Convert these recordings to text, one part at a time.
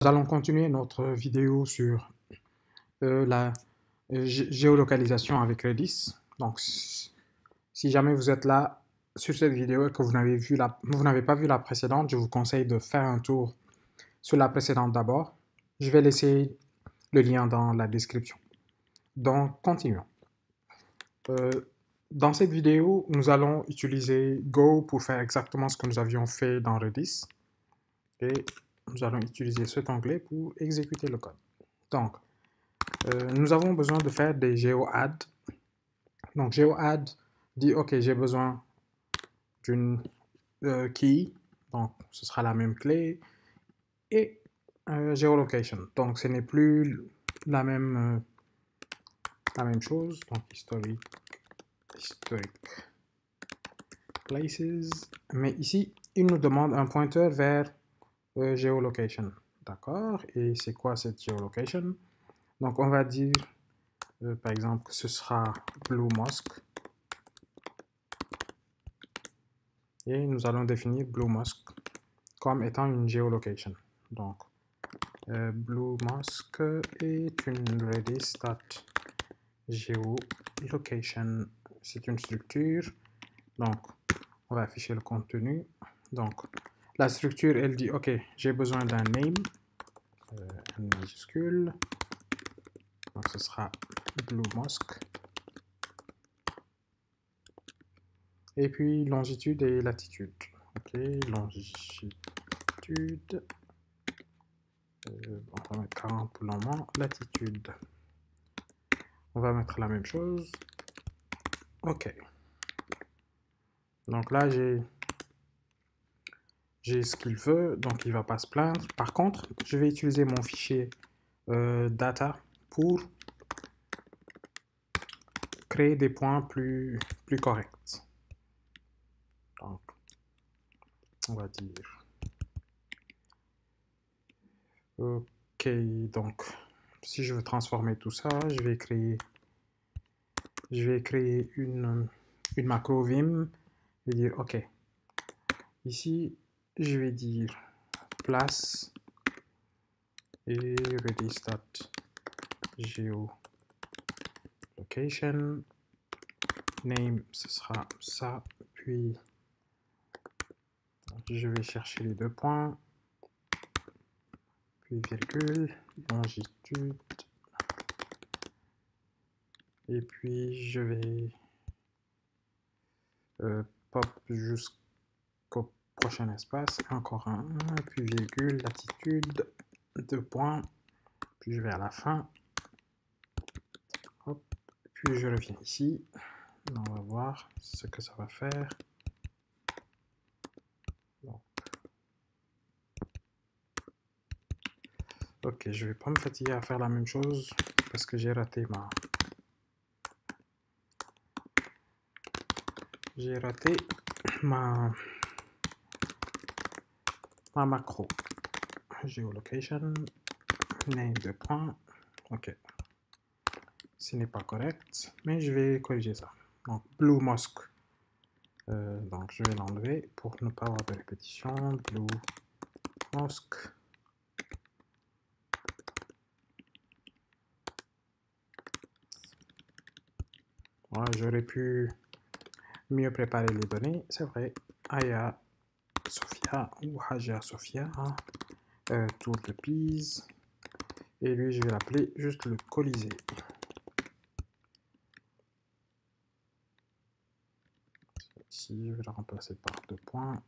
Nous allons continuer notre vidéo sur la géolocalisation avec Redis. Donc, si jamais vous êtes là sur cette vidéo et que vous n'avez pas vu la précédente, je vous conseille de faire un tour sur la précédente d'abord. Je vais laisser le lien dans la description. Donc, continuons. Dans cette vidéo, nous allons utiliser Go pour faire exactement ce que nous avions fait dans Redis. Et nous allons utiliser cet onglet pour exécuter le code. Donc, nous avons besoin de faire des GeoAdd. Donc, GeoAdd dit, OK, j'ai besoin d'une key. Donc, ce sera la même clé. Et geolocation. Donc, ce n'est plus la même chose. Donc, historic places. Mais ici, il nous demande un pointeur vers geolocation. D'accord. Et c'est quoi cette geolocation? Donc, on va dire, par exemple, que ce sera Blue Mosque. Et nous allons définir Blue Mosque comme étant une geolocation. Donc, Blue Mosque est une redis.geolocation. C'est une structure. Donc, on va afficher le contenu. Donc, la structure, elle dit, OK, j'ai besoin d'un name, un majuscule. Donc, ce sera Blue Mosque. Et puis, longitude et latitude. OK, longitude. On va mettre 40 pour le moment. Latitude. On va mettre la même chose. OK. Donc là, j'ai ce qu'il veut. Donc, il ne va pas se plaindre. Par contre, je vais utiliser mon fichier data pour créer des points plus corrects. Donc, on va dire... OK, donc, si je veux transformer tout ça, je vais créer une macro Vim. Je vais dire, OK, ici, je vais dire place et redis.geolocation. Name, ce sera ça, puis je vais chercher les deux points, puis virgule, longitude, et puis je vais pop jusqu'au prochain espace, encore un, puis virgule, latitude, deux points, puis je vais à la fin, hop, puis je reviens ici, on va voir ce que ça va faire. Donc, ok, je vais pas me fatiguer à faire la même chose parce que j'ai raté ma macro. Geolocation, name de point. Ok. Ce n'est pas correct, mais je vais corriger ça. Donc, Blue Mosque. Donc, je vais l'enlever pour ne pas avoir de répétition. Blue Mosque. Voilà, j'aurais pu mieux préparer les données, c'est vrai. Aya Sophia ou Haja Sophia. Tour de Pise. Et lui, je vais l'appeler juste le Colisée. Ici, je vais le remplacer par deux points.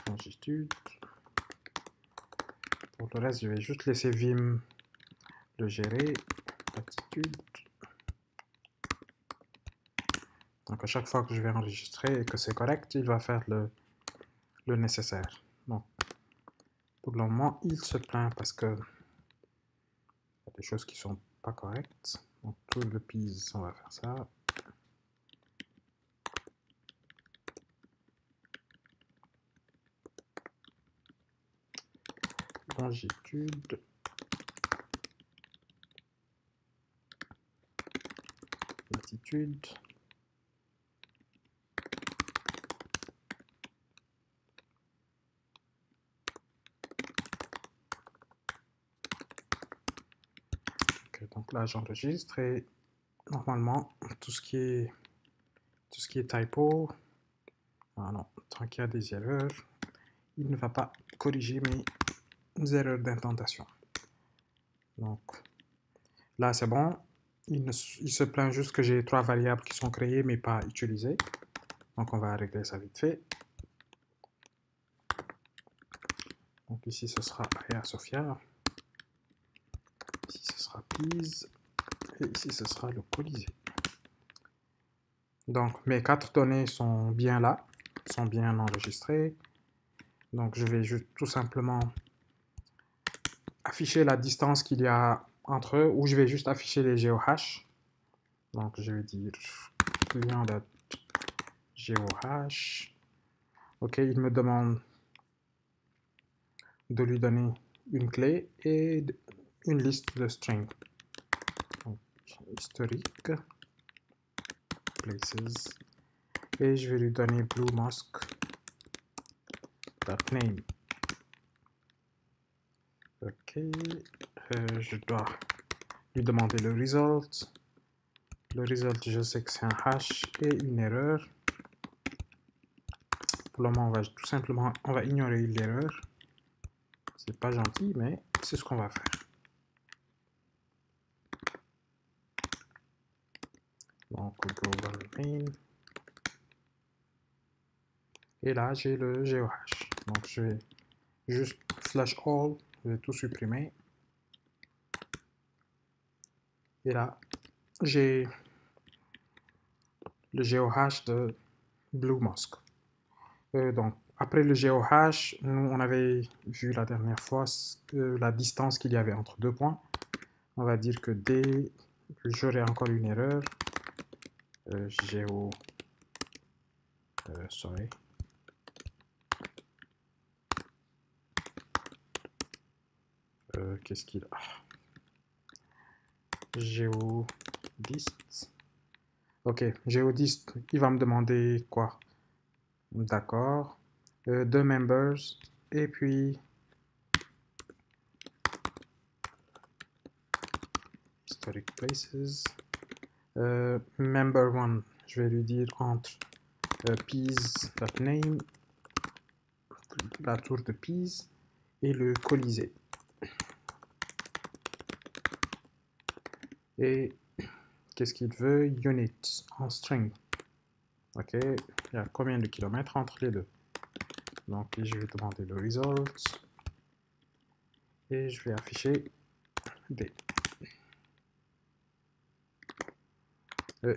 Longitude. Pour le reste, je vais juste laisser Vim le gérer. Latitude. Donc à chaque fois que je vais enregistrer et que c'est correct, il va faire le nécessaire. Donc pour le moment, il se plaint parce que il y a des choses qui sont pas correctes. Donc tout le pise, on va faire ça. Longitude. Latitude. Donc là, j'enregistre et normalement, tout ce qui est typo, ah non, tant qu'il y a des erreurs, il ne va pas corriger mes erreurs d'indentation. Donc là, c'est bon. Il se plaint juste que j'ai 3 variables qui sont créées mais pas utilisées. Donc on va régler ça vite fait. Donc ici, ce sera Hagia Sophia. Ici, ce sera Pise. Et ici, ce sera le Colisée. Donc, mes 4 données sont bien là, sont bien enregistrées. Donc, je vais juste tout simplement afficher la distance qu'il y a entre eux, ou je vais juste afficher les GeoHash. Donc, je vais dire client.geohash. OK, il me demande de lui donner une clé et une liste de strings. Donc, historique, places, et je vais lui donner bluemosque.name. OK, je dois lui demander le result. Le result, je sais que c'est un hash et une erreur. Pour le moment, on va ignorer l'erreur. C'est pas gentil, mais c'est ce qu'on va faire. Donc, global main. Et là, j'ai le GeoHash. Donc, je vais juste flush all, je vais tout supprimer. Et là, j'ai le GeoHash de BlueMosque. Donc, après le GeoHash, nous, on avait vu la dernière fois la distance qu'il y avait entre 2 points. On va dire que dès, j'aurai encore une erreur. Sorry. Qu'est-ce qu'il a? Geodist. Ok, Geodist, il va me demander quoi? D'accord. 2 members. Et puis historic places. Member 1, je vais lui dire entre Pise.name, la tour de Pise, et le Colisée. Et qu'est-ce qu'il veut? Unit en string. Ok, il y a combien de kilomètres entre les deux? Donc je vais demander le result. Et je vais afficher D.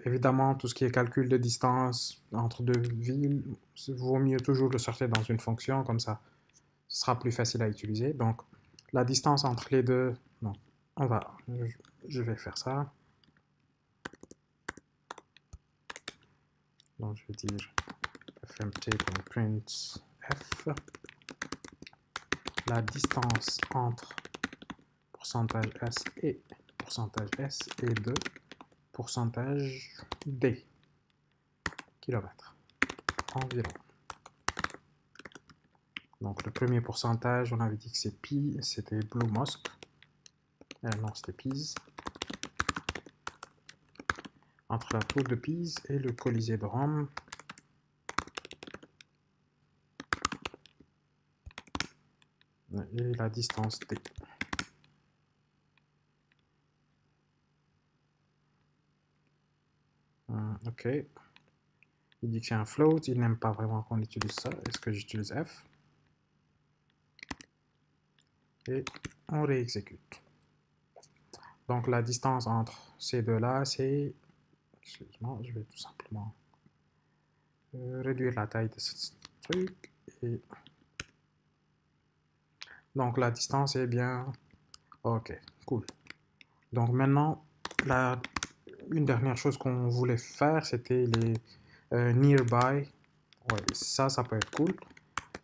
Évidemment, tout ce qui est calcul de distance entre deux villes, il vaut mieux toujours le sortir dans une fonction, comme ça, ce sera plus facile à utiliser. Donc, la distance entre les deux, non, je vais faire ça. Donc, je vais dire fmt.printf. La distance entre %s et %s est de %d kilomètres environ. Donc le premier pourcentage, on avait dit que c'est pi, c'était BlueMosque. Non, c'était Pise. Entre la tour de Pise et le Colisée de Rome. Et la distance d. Ok. Il dit que c'est un float, il n'aime pas vraiment qu'on utilise ça. Est-ce que j'utilise F? Et on réexécute. Donc la distance entre ces deux-là, c'est... Excuse-moi, je vais tout simplement réduire la taille de ce truc. Et... Donc la distance est bien... Ok, cool. Donc maintenant, une dernière chose qu'on voulait faire, c'était les nearby. Ouais, ça peut être cool.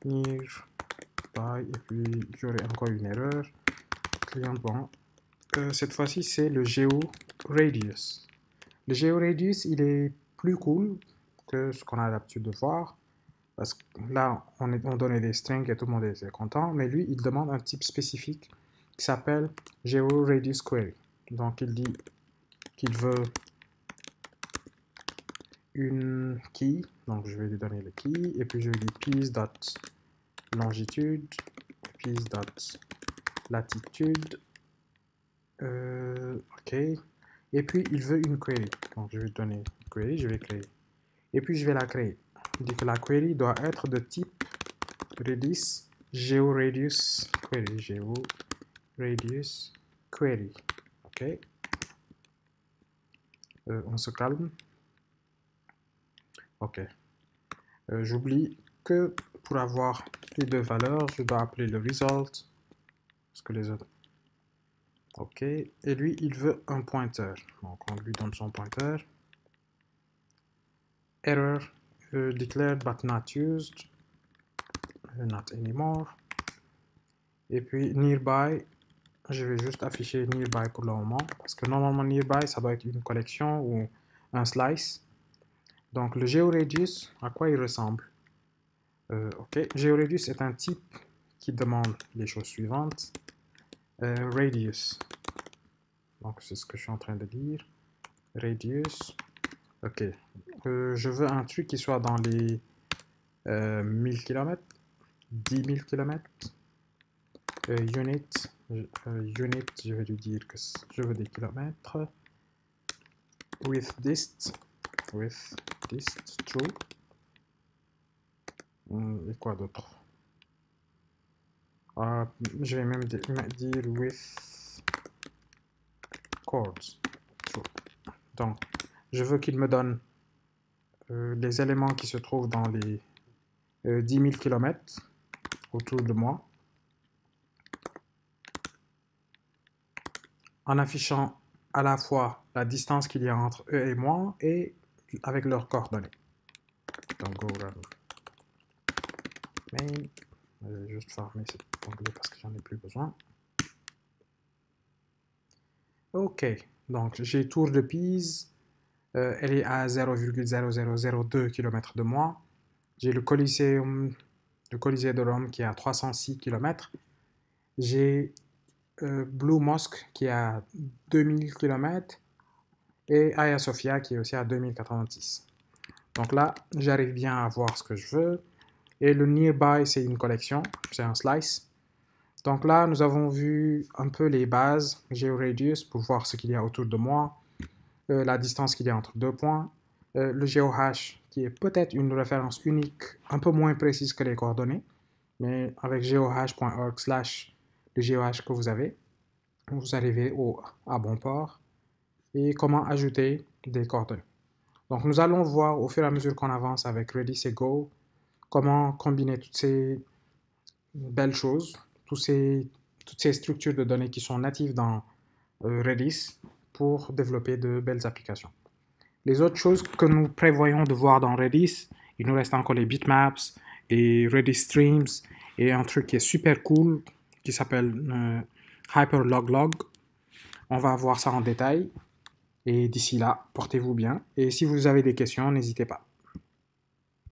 Nearby, et puis j'aurai encore une erreur. Client, bon. Cette fois-ci, c'est le GeoRadius. Le GeoRadius, il est plus cool que ce qu'on a l'habitude de voir. Parce que là, on donnait des strings et tout le monde était content. Mais lui, il demande un type spécifique qui s'appelle GeoRadius Query. Donc il dit qu'il veut une key, donc je vais lui donner le key, et puis je lui dis piece.longitude, piece.latitude, ok, et puis il veut une query, donc je vais lui donner une query, je vais créer, et puis je vais la créer. Il dit que la query doit être de type Redis GeoRadius query, ok, on se calme. Ok. J'oublie que pour avoir les deux valeurs, je dois appeler le result. Parce que les autres. Ok. Et lui, il veut un pointeur. Donc, on lui donne son pointeur. Error declared but not used. Not anymore. Et puis, nearby. Je vais juste afficher nearby pour le moment. Parce que normalement, nearby, ça doit être une collection ou un slice. Donc, le GeoRadius, à quoi il ressemble? Ok, GeoRadius est un type qui demande les choses suivantes. Radius. Donc, c'est ce que je suis en train de dire. Radius. Ok. Je veux un truc qui soit dans les 1000 km, 10 000 km. Unit. Unit, je vais lui dire que je veux des kilomètres. With dist. True. Et quoi d'autre? Je vais même dire with chords. True. Donc, je veux qu'il me donne les éléments qui se trouvent dans les 10 000 km autour de moi, en affichant à la fois la distance qu'il y a entre eux et moi et avec leurs coordonnées. Donc, go run main. Je vais juste fermer cet onglet parce que j'en ai plus besoin. Ok, donc j'ai Tour de Pise, elle est à 0,0002 km de moi. J'ai le Colisée de Rome qui est à 306 km. J'ai Blue Mosque qui est à 2000 km et Hagia Sophia qui est aussi à 2086. Donc là, j'arrive bien à voir ce que je veux. Et le nearby, c'est une collection, c'est un slice. Donc là, nous avons vu un peu les bases GeoRadius pour voir ce qu'il y a autour de moi, la distance qu'il y a entre deux points, le GeoHash qui est peut-être une référence unique, un peu moins précise que les coordonnées, mais avec geohash.org/ le GeoHash que vous avez, vous arrivez à bon port, et comment ajouter des coordonnées. Donc nous allons voir au fur et à mesure qu'on avance avec Redis et Go, comment combiner toutes ces belles choses, toutes ces structures de données qui sont natives dans Redis pour développer de belles applications. Les autres choses que nous prévoyons de voir dans Redis, il nous reste encore les bitmaps, les Redis streams et un truc qui est super cool qui s'appelle Hyperloglog. On va voir ça en détail et d'ici là, portez-vous bien et si vous avez des questions, n'hésitez pas.